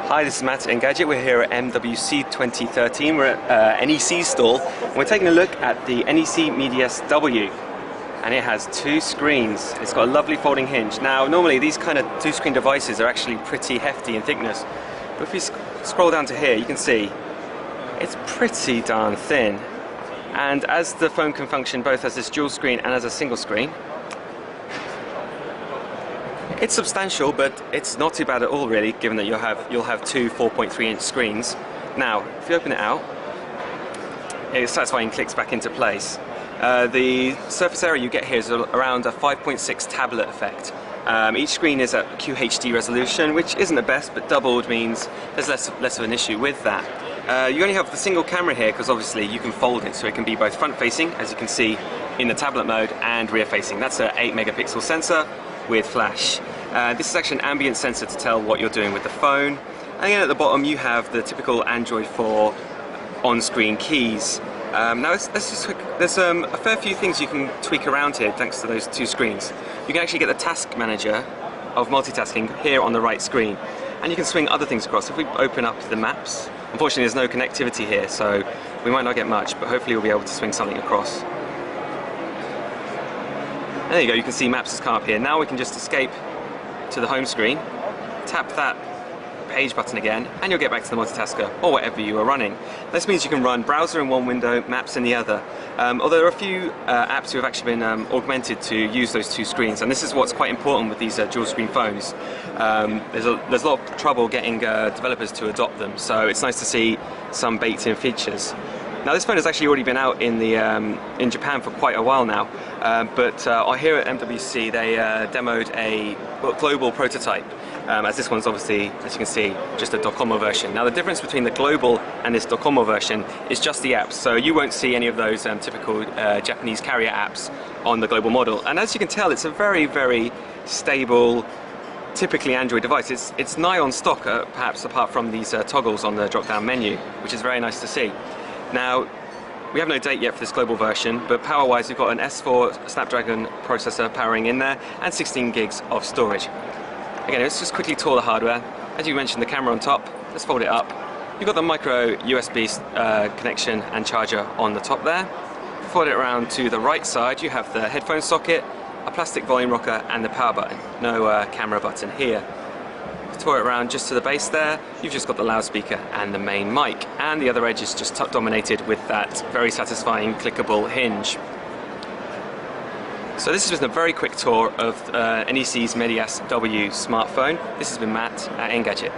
Hi, this is Matt at Engadget. We're here at MWC 2013. We're at NEC's stall. And we're taking a look at the NEC Medias W. And it has two screens. It's got a lovely folding hinge. Now, normally these kind of two-screen devices are actually pretty hefty in thickness. But if you scroll down to here, you can see it's pretty darn thin. And as the phone can function both as this dual screen and as a single screen, it's substantial, but it's not too bad at all, really, given that you'll have two 4.3-inch screens. Now, if you open it out, it satisfying clicks back into place. The surface area you get here is around a 5.6 tablet effect. Each screen is at QHD resolution, which isn't the best, but doubled means there's less of an issue with that. You only have the single camera here because obviously you can fold it, so it can be both front-facing, as you can see in the tablet mode, and rear-facing. That's an 8-megapixel sensor with flash. This is actually an ambient sensor to tell what you're doing with the phone. And then at the bottom you have the typical Android 4 on-screen keys. Now there's a fair few things you can tweak around here thanks to those two screens. You can actually get the task manager of multitasking here on the right screen, and you can swing other things across. If we open up the maps, unfortunately there's no connectivity here, so we might not get much, but hopefully we'll be able to swing something across. And there you go, you can see maps has come up here. Now we can just escape to the home screen, tap that page button again, and you'll get back to the multitasker or whatever you are running. This means you can run browser in one window, maps in the other. Although there are a few apps who have actually been augmented to use those two screens, and this is what's quite important with these dual screen phones. There's a lot of trouble getting developers to adopt them, so it's nice to see some baked in features. Now this phone has actually already been out in Japan for quite a while now, but here at MWC they demoed a global prototype, as this one's obviously, as you can see, just a DoCoMo version. Now the difference between the global and this DoCoMo version is just the apps, so you won't see any of those typical Japanese carrier apps on the global model. And as you can tell, it's a very, very stable, typically Android device. It's Nihon stock, perhaps apart from these toggles on the drop-down menu, which is very nice to see. Now, we have no date yet for this global version, but power-wise we've got an S4 Snapdragon processor powering in there and 16 gigs of storage. Again, let's just quickly tour the hardware. As you mentioned, the camera on top, let's fold it up. You've got the micro USB connection and charger on the top there. Fold it around to the right side, you have the headphone socket, a plastic volume rocker and the power button. No camera button here. Tour it around just to the base there, you've just got the loudspeaker and the main mic, and the other edge is just dominated with that very satisfying clickable hinge. So this has been a very quick tour of NEC's Medias W smartphone. This has been Matt at Engadget.